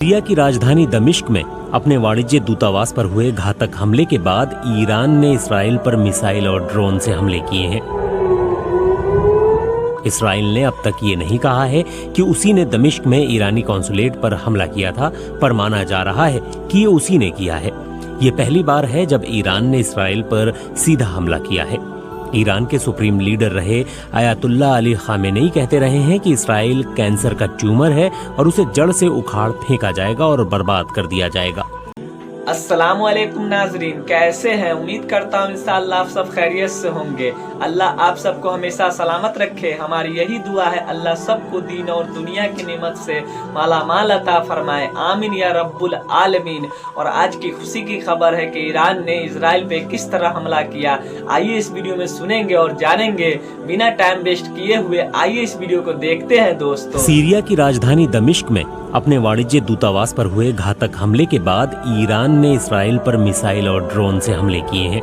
Syria की राजधानी दमिश्क में अपने वाणिज्य दूतावास पर हुए घातक हमले के बाद ईरान ने इसराइल पर मिसाइल और ड्रोन से हमले किए हैं। इसराइल ने अब तक ये नहीं कहा है कि उसी ने दमिश्क में ईरानी कॉन्सुलेट पर हमला किया था, पर माना जा रहा है कि ये उसी ने किया है। ये पहली बार है जब ईरान ने इसराइल पर सीधा हमला किया है। ईरान के सुप्रीम लीडर रहे आयतुल्लाह अली खामेनेई कहते रहे हैं कि इसराइल कैंसर का ट्यूमर है और उसे जड़ से उखाड़ फेंका जाएगा और बर्बाद कर दिया जाएगा। अस्सलाम वालेकुम नाजरीन, कैसे हैं? उम्मीद करता हूँ इंशाअल्लाह आप सब खैरियत से होंगे। अल्लाह आप सबको हमेशा सलामत रखे। हमारी यही दुआ है, अल्लाह सबको दीन और दुनिया की नेमत से माला माल अता फरमाए, आमीन या रब्बुल आलमीन। और आज की खुशी की खबर है कि ईरान ने इजराइल पे किस तरह हमला किया। आइए इस वीडियो में सुनेंगे और जानेंगे। बिना टाइम वेस्ट किए हुए आइए इस वीडियो को देखते हैं दोस्तों। सीरिया की राजधानी दमिश्क में अपने वाणिज्य दूतावास पर हुए घातक हमले के बाद ईरान ने इसराइल पर मिसाइल और ड्रोन से हमले किए हैं।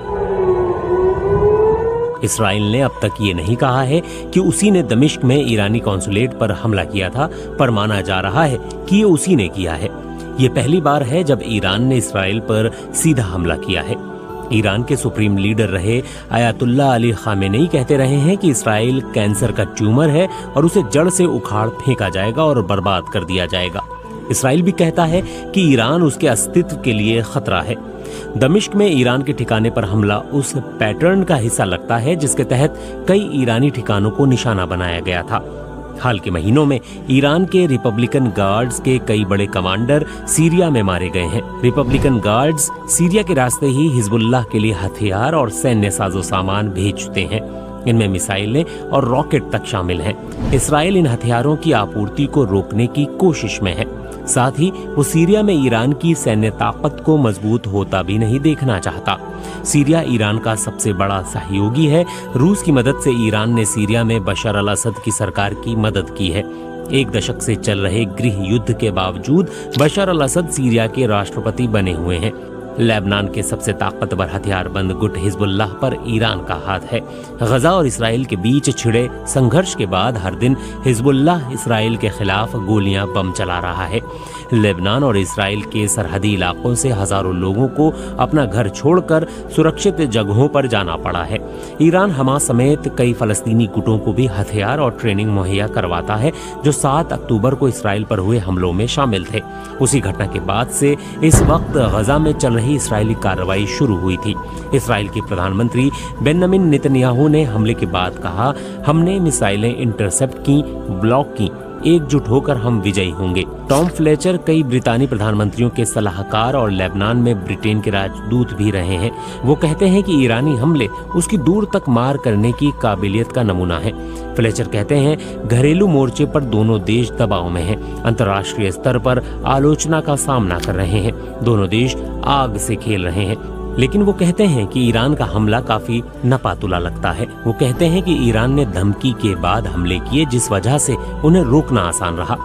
इसराइल ने अब तक ये नहीं कहा है कि उसी ने दमिश्क में ईरानी कॉन्सुलेट पर हमला किया था, पर माना जा रहा है कि ये उसी ने किया है। ये पहली बार है जब ईरान ने इसराइल पर सीधा हमला किया है। ईरान के सुप्रीम लीडर रहे आयतुल्लाह अली खामेनेई कहते रहे हैं कि इसराइल कैंसर का ट्यूमर है और उसे जड़ से उखाड़ फेंका जाएगा और बर्बाद कर दिया जाएगा। इसराइल भी कहता है कि ईरान उसके अस्तित्व के लिए खतरा है। दमिश्क में ईरान के ठिकाने पर हमला उस पैटर्न का हिस्सा लगता है जिसके तहत कई ईरानी ठिकानों को निशाना बनाया गया था। हाल के महीनों में ईरान के रिपब्लिकन गार्ड्स के कई बड़े कमांडर सीरिया में मारे गए हैं। रिपब्लिकन गार्ड्स सीरिया के रास्ते ही हिजबुल्लाह के लिए हथियार और सैन्य साजो सामान भेजते हैं। इनमें मिसाइलें और रॉकेट तक शामिल हैं। इसराइल इन हथियारों की आपूर्ति को रोकने की कोशिश में है। साथ ही वो सीरिया में ईरान की सैन्य ताकत को मजबूत होता भी नहीं देखना चाहता। सीरिया ईरान का सबसे बड़ा सहयोगी है। रूस की मदद से ईरान ने सीरिया में बशर अल असद की सरकार की मदद की है। एक दशक से चल रहे गृह युद्ध के बावजूद बशर अल असद सीरिया के राष्ट्रपति बने हुए हैं। लेबनान के सबसे ताकतवर हथियारबंद गुट हिजबुल्लाह पर ईरान का हाथ है। गजा और इसराइल के बीच छिड़े संघर्ष के बाद हर दिन हिजबुल्लाह इसराइल के खिलाफ गोलियां बम चला रहा है। लेबनान और इसराइल के सरहदी इलाकों से हजारों लोगों को अपना घर छोड़कर सुरक्षित जगहों पर जाना पड़ा है। ईरान हमास समेत कई फलस्तीनी गुटों को भी हथियार और ट्रेनिंग मुहैया करवाता है, जो 7 अक्टूबर को इसराइल पर हुए हमलों में शामिल थे। उसी घटना के बाद से इस वक्त गजा में चल रही इस्राएली कार्रवाई शुरू हुई थी। इसराइल के प्रधानमंत्री बेंजामिन नेतन्याहू ने हमले के बाद कहा, हमने मिसाइलें इंटरसेप्ट की, ब्लॉक की, एकजुट होकर हम विजयी होंगे। टॉम फ्लेचर कई ब्रितानी प्रधानमंत्रियों के सलाहकार और लेबनान में ब्रिटेन के राजदूत भी रहे हैं। वो कहते हैं कि ईरानी हमले उसकी दूर तक मार करने की काबिलियत का नमूना है। फ्लेचर कहते हैं, घरेलू मोर्चे पर दोनों देश दबाव में हैं, अंतर्राष्ट्रीय स्तर पर आलोचना का सामना कर रहे हैं, दोनों देश आग से खेल रहे हैं। लेकिन वो कहते हैं कि ईरान का हमला काफी नपातुला लगता है। वो कहते हैं कि ईरान ने धमकी के बाद हमले किए, जिस वजह से उन्हें रोकना आसान रहा।